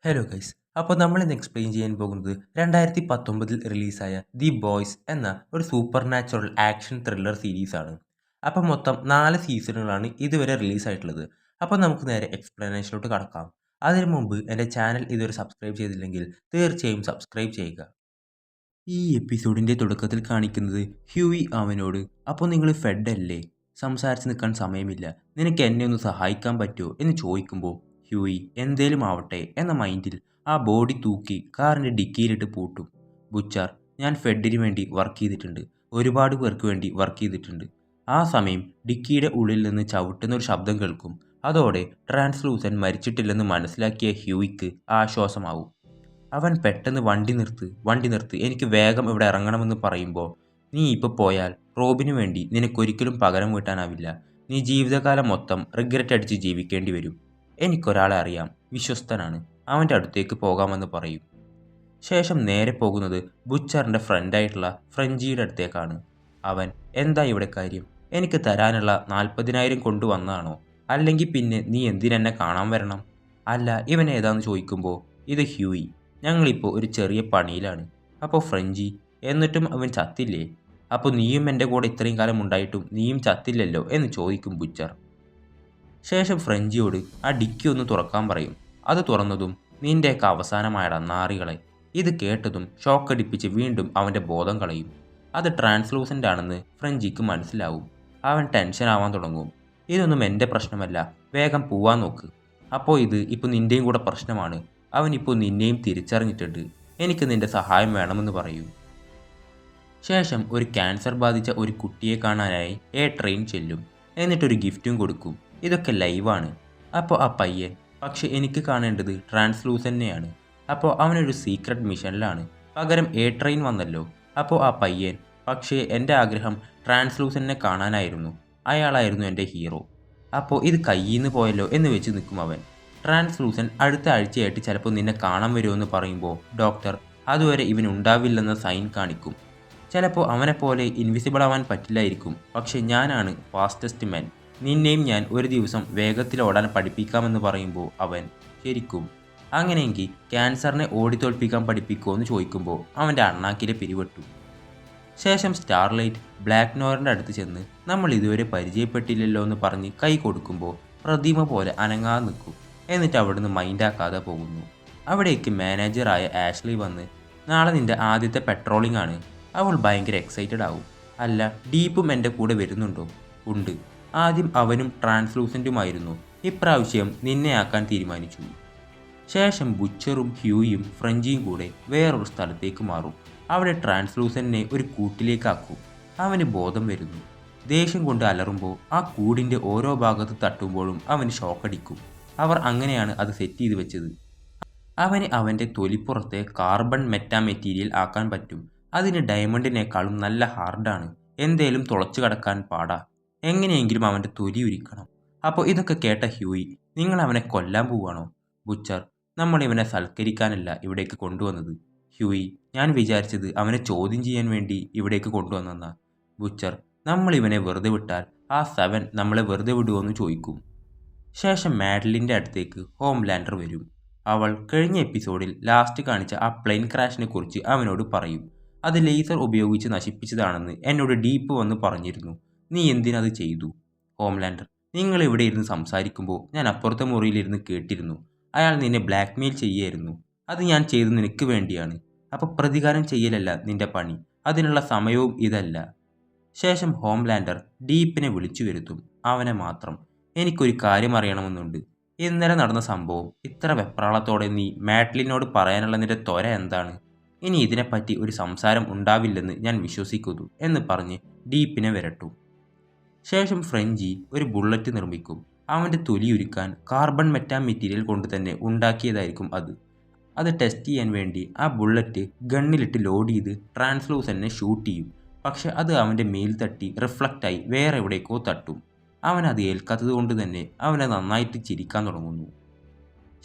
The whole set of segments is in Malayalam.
Hello guys. അപ്പോൾ നമ്മൾ ഇന്ന് എക്സ്പ്ലെയിൻ ചെയ്യാൻ പോകുന്നത് 2019 റിലീസായ ദി ബോയ്സ് എന്ന ഒരു സൂപ്പർ നാച്ചുറൽ ആക്ഷൻ ത്രില്ലർ സീരീസാണ്. അപ്പോൾ മൊത്തം 4 സീസണുകളാണ് ഇതുവരെ റിലീസായിട്ടുള്ളത്. അപ്പോൾ നമുക്ക് നേരെ എക്സ്പ്ലനേഷനിലോട്ട് കടക്കാം. അതിനു മുമ്പ് എൻ്റെ ചാനൽ ഇതുവരെ സബ്സ്ക്രൈബ് ചെയ്തില്ലെങ്കിൽ തീർച്ചയായും സബ്സ്ക്രൈബ് ചെയ്യുക. ഈ എപ്പിസോഡിൻ്റെ തുടക്കത്തിൽ കാണിക്കുന്നത് ഹ്യൂയി അവനോട് അപ്പോൾ നിങ്ങൾ ഫെഡ് അല്ലേ, സംസാരിച്ച് നിൽക്കാൻ സമയമില്ല, നിനക്ക് എന്നെ ഒന്ന് സഹായിക്കാൻ പറ്റുമോ എന്ന് ചോദിക്കുമ്പോൾ ഹ്യൂയി എന്തേലും ആവട്ടെ എന്ന മൈൻഡിൽ ആ ബോഡി തൂക്കി കാറിൻ്റെ ഡിക്കിയിലിട്ട് പൂട്ടും. ബുച്ചർ, ഞാൻ ഫെഡിന് വേണ്ടി വർക്ക് ചെയ്തിട്ടുണ്ട്, ഒരുപാട് പേർക്ക് വേണ്ടി വർക്ക് ചെയ്തിട്ടുണ്ട്. ആ സമയം ഡിക്കിയുടെ ഉള്ളിൽ നിന്ന് ചവിട്ടുന്ന ഒരു ശബ്ദം കേൾക്കും. അതോടെ ട്രാൻസ്ലൂസൻ മരിച്ചിട്ടില്ലെന്ന് മനസ്സിലാക്കിയ ഹ്യൂയിക്ക് ആശ്വാസമാവും. അവൻ പെട്ടെന്ന് വണ്ടി നിർത്ത്, എനിക്ക് വേഗം ഇവിടെ ഇറങ്ങണമെന്ന് പറയുമ്പോൾ, നീ ഇപ്പോൾ പോയാൽ റോബിന് വേണ്ടി നിനക്കൊരിക്കലും പകരം വീട്ടാനാവില്ല, നീ ജീവിതകാലം മൊത്തം റിഗ്രറ്റ് അടിച്ച് ജീവിക്കേണ്ടി വരും. എനിക്കൊരാളെ അറിയാം, വിശ്വസ്തനാണ്, അവൻ്റെ അടുത്തേക്ക് പോകാമെന്ന് പറയും. ശേഷം നേരെ പോകുന്നത് ബുച്ചറിൻ്റെ ഫ്രണ്ടായിട്ടുള്ള ഫ്രഞ്ചിയുടെ അടുത്തേക്കാണ്. അവൻ, എന്താ ഇവിടെ കാര്യം, എനിക്ക് തരാനുള്ള 40,000 കൊണ്ടുവന്നതാണോ, അല്ലെങ്കിൽ പിന്നെ നീ എന്തിനെന്നെ കാണാൻ വരണം? അല്ല, ഇവൻ ഏതാന്ന് ചോദിക്കുമ്പോൾ, ഇത് ഹ്യൂയി, ഞങ്ങളിപ്പോൾ ഒരു ചെറിയ പണിയിലാണ്. അപ്പോൾ ഫ്രഞ്ചി, എന്നിട്ടും അവൻ ചത്തില്ലേ? അപ്പോൾ നീയും എൻ്റെ കൂടെ ഇത്രയും കാലം ഉണ്ടായിട്ടും നീയും ചത്തില്ലല്ലോ എന്ന് ചോദിക്കും ബുച്ചർ. ശേഷം ഫ്രഞ്ചിയോട് ആ ഡിക്കി ഒന്ന് തുറക്കാൻ പറയും. അത് തുറന്നതും, നിൻ്റെയൊക്കെ അവസാനമായടാ നാറികളെ. ഇത് കേട്ടതും ഷോക്കടിപ്പിച്ച് വീണ്ടും അവൻ്റെ ബോധം കളയും. അത് ട്രാൻസ്ലൂസൻ്റ് ആണെന്ന് ഫ്രഞ്ചിക്ക് മനസ്സിലാവും. അവൻ ടെൻഷൻ ആവാൻ തുടങ്ങും. ഇതൊന്നും എൻ്റെ പ്രശ്നമല്ല, വേഗം പോവാൻ നോക്ക്. അപ്പോൾ ഇത് ഇപ്പോൾ നിൻ്റെയും കൂടെ പ്രശ്നമാണ്, അവനിപ്പോൾ നിന്നെയും തിരിച്ചറിഞ്ഞിട്ടുണ്ട്, എനിക്ക് നിൻ്റെ സഹായം വേണമെന്ന് പറയൂ. ശേഷം ഒരു ക്യാൻസർ ബാധിച്ച ഒരു കുട്ടിയെ കാണാനായി ട്രെയിൻ ചെല്ലും. എന്നിട്ടൊരു ഗിഫ്റ്റും കൊടുക്കും. ഇതൊക്കെ ലൈവാണ്. അപ്പോൾ ആ പയ്യൻ, പക്ഷെ എനിക്ക് കാണേണ്ടത് ട്രാൻസ്ലൂസനെയാണ്. അപ്പോൾ അവനൊരു സീക്രട്ട് മിഷനിലാണ്, പകരം ട്രെയിൻ വന്നല്ലോ. അപ്പോൾ ആ പയ്യൻ, പക്ഷേ എൻ്റെ ആഗ്രഹം ട്രാൻസ്ലൂസനെ കാണാനായിരുന്നു, അയാളായിരുന്നു എൻ്റെ ഹീറോ. അപ്പോൾ ഇത് കയ്യിൽ നിന്ന് പോയല്ലോ എന്ന് വെച്ച് നിൽക്കും അവൻ. ട്രാൻസ്ലൂസൻ അടുത്ത ആഴ്ചയായിട്ട് ചിലപ്പോൾ നിന്നെ കാണാൻ വരുമെന്ന് പറയുമ്പോൾ ഡോക്ടർ അതുവരെ ഇവൻ ഉണ്ടാവില്ലെന്ന സൈൻ കാണിക്കും. ചിലപ്പോൾ അവനെപ്പോലെ ഇൻവിസിബിൾ ആവാൻ പറ്റില്ലായിരിക്കും, പക്ഷെ ഞാനാണ് ഫാസ്റ്റസ്റ്റ് മാൻ, നിന്നെയും ഞാൻ ഒരു ദിവസം വേഗത്തിൽ ഓടാൻ പഠിപ്പിക്കാമെന്ന് പറയുമ്പോൾ അവൻ, ശരിക്കും? അങ്ങനെയെങ്കിൽ ക്യാൻസറിനെ ഓടിത്തോൽപ്പിക്കാൻ പഠിപ്പിക്കുമോ എന്ന് ചോദിക്കുമ്പോൾ അവൻ്റെ അണ്ണാക്കിലെ പിരിവെട്ടു. ശേഷം സ്റ്റാർലൈറ്റ് ബ്ലാക്ക് നോറിൻ്റെ അടുത്ത് ചെന്ന്, നമ്മൾ ഇതുവരെ പരിചയപ്പെട്ടില്ലല്ലോ എന്ന് പറഞ്ഞ് കൈ കൊടുക്കുമ്പോൾ പ്രതിമ പോലെ അനങ്ങാതെ നിൽക്കും. എന്നിട്ട് അവിടുന്ന് മൈൻഡാക്കാതെ പോകുന്നു. അവിടേക്ക് മാനേജറായ ആഷ്ലി വന്ന്, നാളെ നിൻ്റെ ആദ്യത്തെ പെട്രോളിംഗ് ആണ്. അവൾ ഭയങ്കര എക്സൈറ്റഡ് ആവും. അല്ല, ഡീപ്പും എൻ്റെ കൂടെ വരുന്നുണ്ടോ? ഉണ്ട്. ആദ്യം അവനും ട്രാൻസ്ലൂസൻറ്റുമായിരുന്നു, ഇപ്രാവശ്യം നിന്നെ ആക്കാൻ തീരുമാനിച്ചു. ശേഷം ബുച്ചറും ഹ്യൂയും ഫ്രഞ്ചിയും കൂടെ വേറൊരു സ്ഥലത്തേക്ക് മാറും. അവിടെ ട്രാൻസ്ലൂസനെ ഒരു കൂട്ടിലേക്കാക്കും. അവന് ബോധം വരുന്നു. ദേഷ്യം കൊണ്ട് അലറുമ്പോൾ ആ കൂടിൻ്റെ ഓരോ ഭാഗത്ത് തട്ടുമ്പോഴും അവന് ഷോക്കടിക്കും. അവർ അങ്ങനെയാണ് അത് സെറ്റ് ചെയ്ത് വെച്ചത്. അവന് അവൻ്റെ തൊലിപ്പുറത്തെ കാർബൺ മെറ്റാ മെറ്റീരിയൽ ആക്കാൻ പറ്റും. അതിന് ഡയമണ്ടിനേക്കാളും നല്ല ഹാർഡാണ്, എന്തേലും തുളച്ചു കടക്കാൻ പാടാ. എങ്ങനെയെങ്കിലും അവൻ്റെ തൊലി ഉരിക്കണം. അപ്പോൾ ഇതൊക്കെ കേട്ട ഹ്യൂയി, നിങ്ങൾ അവനെ കൊല്ലാൻ പോവാണോ? ബുച്ചർ, നമ്മൾ ഇവനെ സൽക്കരിക്കാനല്ല ഇവിടേക്ക് കൊണ്ടുവന്നത്. ഹ്യൂയി, ഞാൻ വിചാരിച്ചത് അവനെ ചോദ്യം ചെയ്യാൻ വേണ്ടി ഇവിടേക്ക് കൊണ്ടുവന്നെന്നാ. ബുച്ചർ, നമ്മൾ ഇവനെ വെറുതെ വിട്ടാൽ ആ 7 നമ്മളെ വെറുതെ വിടുമോയെന്ന് ചോദിക്കും. ശേഷം മാഡലിൻ്റെ അടുത്തേക്ക് ഹോംലാൻഡർ വരും. അവൾ കഴിഞ്ഞ എപ്പിസോഡിൽ ലാസ്റ്റ് കാണിച്ച ആ പ്ലെയിൻ ക്രാഷിനെ കുറിച്ച് അവനോട് പറയും. അത് ലേസർ ഉപയോഗിച്ച് നശിപ്പിച്ചതാണെന്ന് എന്നോട് ഡീപ്പ് വന്ന് പറഞ്ഞിരുന്നു. നീ എന്തിനത് ചെയ്തു? ഹോംലാൻഡർ, നിങ്ങൾ ഇവിടെ ഇരുന്ന് സംസാരിക്കുമ്പോൾ ഞാൻ അപ്പുറത്തെ മുറിയിലിരുന്ന് കേട്ടിരുന്നു. അയാൾ നിന്നെ ബ്ലാക്ക്മെയിൽ ചെയ്യായിരുന്നു. അത് ഞാൻ ചെയ്ത് നിനക്ക് വേണ്ടിയാണ്. അപ്പോൾ പ്രതികാരം ചെയ്യലല്ല നിന്റെ പണി, അതിനുള്ള സമയവും ഇതല്ല. ശേഷം ഹോംലാൻഡർ ഡീപ്പിനെ വിളിച്ചു വരുത്തും. അവനെ മാത്രം. എനിക്കൊരു കാര്യം അറിയണമെന്നുണ്ട്. ഇന്നലെ നടന്ന സംഭവം ഇത്ര വെപ്രാളത്തോടെ നീ മാഡ്ലിനോട് പറയാനുള്ള നിന്റെ ത്വര എന്താണ്? ഇനി ഇതിനെപ്പറ്റി ഒരു സംസാരം ഉണ്ടാവില്ലെന്ന് ഞാൻ വിശ്വസിക്കുന്നു എന്ന് പറഞ്ഞ് ഡീപ്പിനെ വരട്ടും. ശേഷം ഫ്രഞ്ചി ഒരു ബുള്ളറ്റ് നിർമ്മിക്കും. അവൻ്റെ തൊലിയുരുക്കാൻ കാർബൺ മെറ്റാ മെറ്റീരിയൽ കൊണ്ട് തന്നെ ഉണ്ടാക്കിയതായിരിക്കും അത്. അത് ടെസ്റ്റ് ചെയ്യാൻ വേണ്ടി ആ ബുള്ളറ്റ് ഗണ്ണിലിട്ട് ലോഡ് ചെയ്ത് ട്രാൻസ്ലൂസനെ ഷൂട്ട് ചെയ്യും. പക്ഷെ അത് അവൻ്റെ മേൽ തട്ടി റിഫ്ലക്റ്റായി വേറെ എവിടേക്കോ തട്ടും. അവൻ അത് ഏൽക്കാത്തത് കൊണ്ട് തന്നെ അവനെ നന്നായിട്ട് ചിരിക്കാൻ തുടങ്ങുന്നു.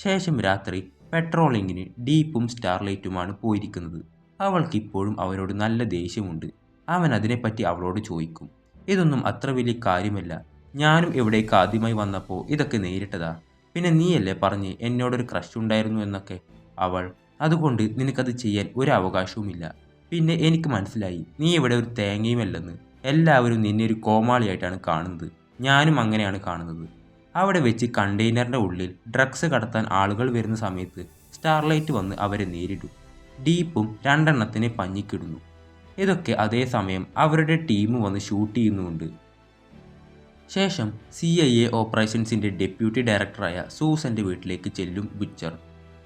ശേഷം രാത്രി പെട്രോളിങ്ങിന് ഡീപ്പും സ്റ്റാർലൈറ്റുമാണ് പോയിരിക്കുന്നത്. അവൾക്കിപ്പോഴും അവനോട് നല്ല ദേഷ്യമുണ്ട്. അവൻ അതിനെപ്പറ്റി അവളോട് ചോദിക്കും. ഇതൊന്നും അത്ര വലിയ കാര്യമല്ല, ഞാനും ഇവിടേക്ക് ആദ്യമായി വന്നപ്പോൾ ഇതൊക്കെ നേരിട്ടതാ. പിന്നെ നീയല്ലേ പറഞ്ഞ് എന്നോടൊരു ക്രഷ് ഉണ്ടായിരുന്നു എന്നൊക്കെ. അവൾ: അതുകൊണ്ട് നിനക്കത് ചെയ്യാൻ ഒരു അവകാശവുമില്ല. പിന്നെ എനിക്ക് മനസ്സിലായി നീ ഇവിടെ ഒരു തേങ്ങയുമല്ലെന്ന്. എല്ലാവരും നിന്നെ ഒരു കോമാളിയായിട്ടാണ് കാണുന്നത്. ഞാനും അങ്ങനെയാണ് കാണുന്നത്. അവിടെ വെച്ച് കണ്ടെയ്നറിൻ്റെ ഉള്ളിൽ ഡ്രഗ്സ് കടത്താൻ ആളുകൾ വരുന്ന സമയത്ത് സ്റ്റാർലൈറ്റ് വന്ന് അവരെ നേരിടും. ഡീപ്പും രണ്ടെണ്ണത്തിനെ പഞ്ഞിക്കിടുന്നു. ഇതൊക്കെ അതേസമയം അവരുടെ ടീം വന്ന് ഷൂട്ട് ചെയ്യുന്നുമുണ്ട്. ശേഷം CIA ഓപ്പറേഷൻസിൻ്റെ ഡെപ്യൂട്ടി ഡയറക്ടറായ സൂസൻ്റെ വീട്ടിലേക്ക് ചെല്ലും ബുച്ചർ.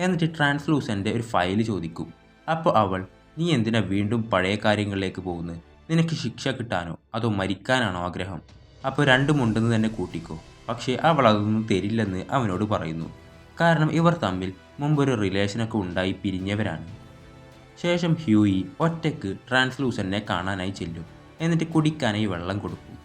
എന്നിട്ട് ട്രാൻസ്ലൂസൻ്റെ ഒരു ഫയല് ചോദിക്കും. അപ്പോൾ അവൾ: നീ എന്തിനാ വീണ്ടും പഴയ കാര്യങ്ങളിലേക്ക് പോകുന്നത്? നിനക്ക് ശിക്ഷ കിട്ടാനോ അതോ മരിക്കാനാണോ ആഗ്രഹം? അപ്പോൾ രണ്ടുമുണ്ടെന്ന് തന്നെ കൂട്ടിക്കോ. പക്ഷേ അവൾ അതൊന്നും തരില്ലെന്ന് അവനോട് പറയുന്നു. കാരണം ഇവർ തമ്മിൽ മുമ്പൊരു റിലേഷനൊക്കെ ഉണ്ടായി പിരിഞ്ഞവരാണ്. ശേഷം ഹ്യൂയി ഒറ്റയ്ക്ക് ട്രാൻസ്ലൂസനെ കാണാനായി ചെല്ലും. എന്നിട്ട് കുടിക്കാനായി വെള്ളം കൊടുക്കും.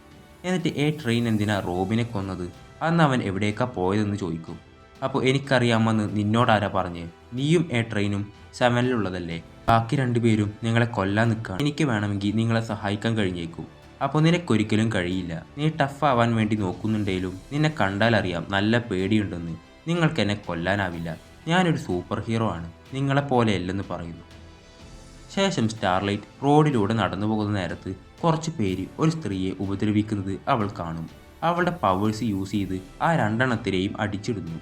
എന്നിട്ട് ട്രെയിൻ എന്തിനാ റോബിനെ കൊന്നത്? അന്ന് അവൻ എവിടേക്കാ പോയതെന്ന് ചോദിക്കും. അപ്പോൾ എനിക്കറിയാമെന്ന് നിന്നോടാരാ പറഞ്ഞ്? നീയും ട്രെയിനും 7-ലുള്ളതല്ലേ? ബാക്കി രണ്ടുപേരും നിങ്ങളെ കൊല്ലാൻ നിൽക്കുകയാണ്. എനിക്ക് വേണമെങ്കിൽ നിങ്ങളെ സഹായിക്കാൻ കഴിഞ്ഞേക്കും. അപ്പോൾ നിനക്കൊരിക്കലും കഴിയില്ല. നീ ടഫാവാൻ വേണ്ടി നോക്കുന്നുണ്ടെങ്കിലും നിന്നെ കണ്ടാൽ അറിയാം നല്ല പേടിയുണ്ടെന്ന്. നിങ്ങൾക്ക് എന്നെ കൊല്ലാനാവില്ല. ഞാനൊരു സൂപ്പർ ഹീറോ ആണ്, നിങ്ങളെപ്പോലെയല്ലെന്ന് പറയുന്നു. ശേഷം സ്റ്റാർലൈറ്റ് റോഡിലൂടെ നടന്നു പോകുന്ന നേരത്ത് കുറച്ച് പേര് ഒരു സ്ത്രീയെ ഉപദ്രവിക്കുന്നത് അവൾ കാണും. അവളുടെ പവേഴ്സ് യൂസ് ചെയ്ത് ആ രണ്ടെണ്ണത്തിനെയും അടിച്ചിടുന്നു.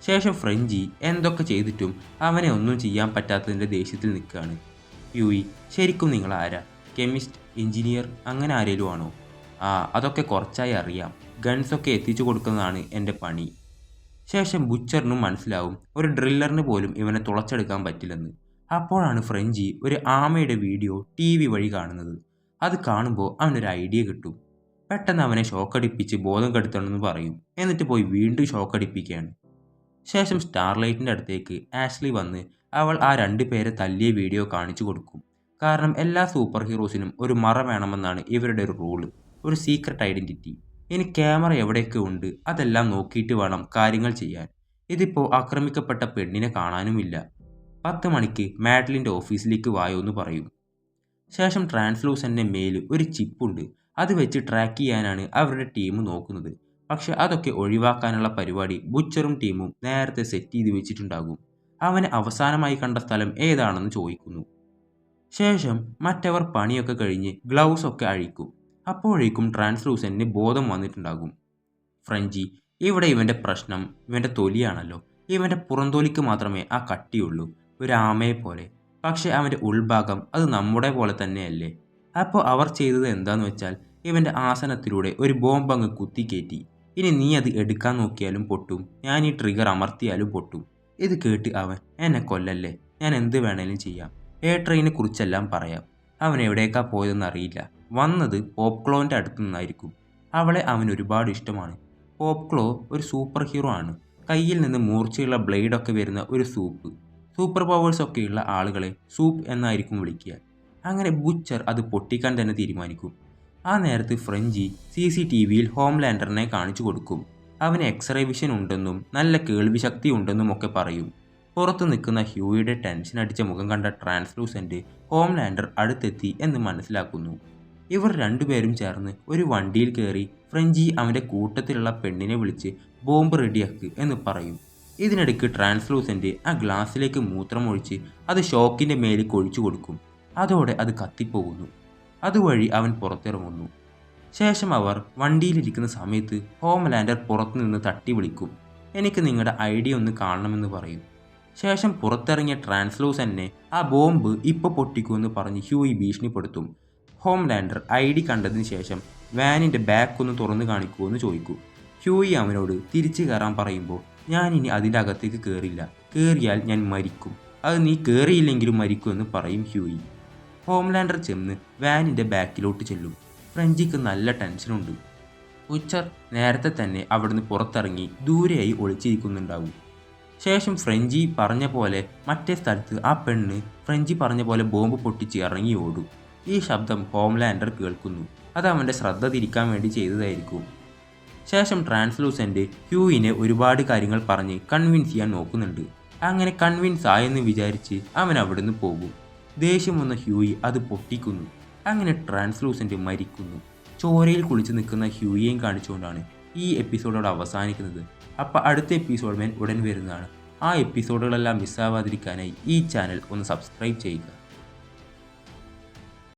ശേഷം ഫ്രഞ്ചി എന്തൊക്കെ ചെയ്തിട്ടും അവനെ ഒന്നും ചെയ്യാൻ പറ്റാത്തതിൻ്റെ ദേഷ്യത്തിൽ നിൽക്കുകയാണ്. ഹ്യൂയി: ശരിക്കും നിങ്ങൾ ആരാ? കെമിസ്റ്റ്, എഞ്ചിനീയർ, അങ്ങനെ ആരേലും ആണോ? അതൊക്കെ കുറച്ചായി അറിയാം. ഗൺസൊക്കെ എത്തിച്ചു കൊടുക്കുന്നതാണ് എൻ്റെ പണി. ശേഷം ബുച്ചറിനും മനസ്സിലാവും ഒരു ഡ്രില്ലറിന് പോലും ഇവനെ തുളച്ചെടുക്കാൻ പറ്റില്ലെന്ന്. അപ്പോഴാണ് ഫ്രഞ്ചി ഒരു ആമയുടെ വീഡിയോ TV വഴി കാണുന്നത്. അത് കാണുമ്പോൾ അവനൊരു ഐഡിയ കിട്ടും. പെട്ടെന്ന് അവനെ ഷോക്കടിപ്പിച്ച് ബോധം കെടുത്തണമെന്ന് പറയും. എന്നിട്ട് പോയി വീണ്ടും ഷോക്കടിപ്പിക്കുകയാണ്. ശേഷം സ്റ്റാർലൈറ്റിൻ്റെ അടുത്തേക്ക് ആഷ്ലി വന്ന് അവൾ ആ 2 പേരെ തല്ലിയ വീഡിയോ കാണിച്ചു കൊടുക്കും. കാരണം എല്ലാ സൂപ്പർ ഹീറോസിനും ഒരു മറ വേണമെന്നാണ് ഇവരുടെ ഒരു റൂള്, ഒരു സീക്രട്ട് ഐഡൻറ്റിറ്റി. ഇനി ക്യാമറ എവിടെയൊക്കെ ഉണ്ട് അതെല്ലാം നോക്കിയിട്ട് വേണം കാര്യങ്ങൾ ചെയ്യാൻ. ഇതിപ്പോൾ ആക്രമിക്കപ്പെട്ട പെണ്ണിനെ കാണാനുമില്ല. 10 മണിക്ക് മാഡ്ലിൻ്റെ ഓഫീസിലേക്ക് വായോ എന്ന് പറയും. ശേഷം ട്രാൻസ്ലൂസൻ്റെ മേൽ ഒരു ചിപ്പുണ്ട്. അത് വെച്ച് ട്രാക്ക് ചെയ്യാനാണ് അവരുടെ ടീം നോക്കുന്നത്. പക്ഷെ അതൊക്കെ ഒഴിവാക്കാനുള്ള പരിപാടി ബുച്ചറും ടീമും നേരത്തെ സെറ്റ് ചെയ്ത് വെച്ചിട്ടുണ്ടാകും. അവനെ അവസാനമായി കണ്ട സ്ഥലം ഏതാണെന്ന് ചോദിക്കുന്നു. ശേഷം മറ്റവർ പണിയൊക്കെ കഴിഞ്ഞ് ഗ്ലൗസ് ഒക്കെ അഴിക്കും. അപ്പോഴേക്കും ട്രാൻസ്ലൂസന് ബോധം വന്നിട്ടുണ്ടാകും. ഫ്രഞ്ചി: ഇവിടെ ഇവൻ്റെ പ്രശ്നം ഇവൻ്റെ തൊലിയാണല്ലോ. ഇവൻ്റെ പുറംതൊലിക്ക് മാത്രമേ ആ കട്ടിയുള്ളൂ, ഒരു ആമയെ പോലെ. പക്ഷെ അവൻ്റെ ഉൾഭാഗം അത് നമ്മുടെ പോലെ തന്നെയല്ലേ? അപ്പോൾ അവർ ചെയ്തത് എന്താന്ന് വെച്ചാൽ ഇവൻ്റെ ആസനത്തിലൂടെ ഒരു ബോംബങ്ങ് കുത്തിക്കയറ്റി. ഇനി നീ അത് എടുക്കാൻ നോക്കിയാലും പൊട്ടും, ഞാൻ ഈ ട്രിഗർ അമർത്തിയാലും പൊട്ടും. ഇത് കേട്ട് അവൻ: എന്നെ കൊല്ലല്ലേ, ഞാൻ എന്ത് വേണേലും ചെയ്യാം. ട്രെയിനെ കുറിച്ചെല്ലാം പറയാം. അവൻ എവിടേക്കാ പോയതെന്ന് അറിയില്ല. വന്നത് പോപ്ക്ലോൻ്റെ അടുത്തു നിന്നായിരിക്കും. അവളെ അവന് ഒരുപാട് ഇഷ്ടമാണ്. പോപ്ക്ലോ ഒരു സൂപ്പർ ഹീറോ ആണ്. കയ്യിൽ നിന്ന് മൂർച്ചയുള്ള ബ്ലേഡൊക്കെ വരുന്ന ഒരു സൂപ്പർ പവേഴ്സൊക്കെയുള്ള ആളുകളെ സൂപ്പ് എന്നായിരിക്കും വിളിക്കുക. അങ്ങനെ ബുച്ചർ അത് പൊട്ടിക്കാൻ തന്നെ തീരുമാനിക്കും. ആ നേരത്ത് ഫ്രഞ്ചി CCTVയിൽ ഹോംലാൻഡറിനെ കാണിച്ചു കൊടുക്കും. അവന് എക്സ്റേ വിഷൻ ഉണ്ടെന്നും നല്ല കേൾവി ശക്തി ഉണ്ടെന്നും ഒക്കെ പറയും. പുറത്തു നിൽക്കുന്ന ഹ്യൂയുടെ ടെൻഷൻ അടിച്ച മുഖം കണ്ട ട്രാൻസ്ലൂസൻ്റ് ഹോംലാൻഡർ അടുത്തെത്തി എന്ന് മനസ്സിലാക്കുന്നു. ഇവർ രണ്ടുപേരും ചേർന്ന് ഒരു വണ്ടിയിൽ കയറി ഫ്രഞ്ചി അവൻ്റെ കൂട്ടത്തിലുള്ള പെണ്ണിനെ വിളിച്ച് ബോംബ് റെഡിയാക്ക് എന്ന് പറയും. ഇതിനിടയ്ക്ക് ട്രാൻസ്ലൂസൻ്റ് ആ ഗ്ലാസ്സിലേക്ക് മൂത്രമൊഴിച്ച് അത് ഷോക്കിൻ്റെ മേലേക്ക് ഒഴിച്ചു കൊടുക്കും. അതോടെ അത് കത്തിപ്പോകുന്നു. അതുവഴി അവൻ പുറത്തിറങ്ങുന്നു. ശേഷം അവർ വണ്ടിയിലിരിക്കുന്ന സമയത്ത് ഹോംലാൻഡർ പുറത്തുനിന്ന് തട്ടി വിളിക്കും. എനിക്ക് നിങ്ങളുടെ ഐഡിയ ഒന്ന് കാണണമെന്ന് പറയും. ശേഷം പുറത്തിറങ്ങിയ ട്രാൻസ്ലൂസനെ ആ ബോംബ് ഇപ്പോൾ പൊട്ടിക്കുമെന്ന് പറഞ്ഞ് ഹ്യൂയി ഭീഷണിപ്പെടുത്തും. ഹോംലാൻഡർ ID കണ്ടതിന് ശേഷം വാനിൻ്റെ ബാക്ക് ഒന്ന് തുറന്നു കാണിക്കുമോ എന്ന് ചോദിക്കും. ഹ്യൂയി അവനോട് തിരിച്ചു കയറാൻ പറയുമ്പോൾ ഞാനിനി അതിൻ്റെ അകത്തേക്ക് കയറില്ല, കയറിയാൽ ഞാൻ മരിക്കും, അത് നീ കയറിയില്ലെങ്കിലും മരിക്കുമെന്ന് പറയും ഹ്യൂയി. ഹോംലാൻഡർ ചെന്ന് വാനിൻ്റെ ബാക്കിലോട്ട് ചെല്ലും. ഫ്രഞ്ചിക്ക് നല്ല ടെൻഷനുണ്ട്. ബുച്ചർ നേരത്തെ തന്നെ അവിടുന്ന് പുറത്തിറങ്ങി ദൂരെയായി ഒളിച്ചിരിക്കുന്നുണ്ടാവും. ശേഷം ഫ്രഞ്ചി പറഞ്ഞ പോലെ മറ്റേ സ്ഥലത്ത് ആ പെണ്ണ് ഫ്രഞ്ചി പറഞ്ഞ പോലെ ബോംബ് പൊട്ടിച്ച് ഇറങ്ങി ഓടും. ഈ ശബ്ദം ഹോംലാൻഡർ കേൾക്കുന്നു. അത് അവൻ്റെ ശ്രദ്ധ തിരിക്കാൻ വേണ്ടി ചെയ്തതായിരിക്കും. ശേഷം ട്രാൻസ്ലൂസൻ്റ് ഹ്യൂയിനെ ഒരുപാട് കാര്യങ്ങൾ പറഞ്ഞ് കൺവിൻസ് ചെയ്യാൻ നോക്കുന്നുണ്ട്. അങ്ങനെ കൺവിൻസ് ആയെന്ന് വിചാരിച്ച് അവൻ അവിടുന്ന് പോകും. ദേഷ്യം വന്ന ഹ്യൂയി അത് പൊട്ടിക്കുന്നു. അങ്ങനെ ട്രാൻസ്ലൂസൻ്റ് മരിക്കുന്നു. ചോരയിൽ കുളിച്ച് നിൽക്കുന്ന ഹ്യൂയിയെയും കാണിച്ചുകൊണ്ടാണ് ഈ എപ്പിസോഡോടെ അവസാനിക്കുന്നത്. അപ്പോൾ അടുത്ത എപ്പിസോഡ് ഉടൻ വരുന്നതാണ്. ആ എപ്പിസോഡുകളെല്ലാം മിസ്സാവാതിരിക്കാനായി ഈ ചാനൽ ഒന്ന് സബ്സ്ക്രൈബ് ചെയ്യുക.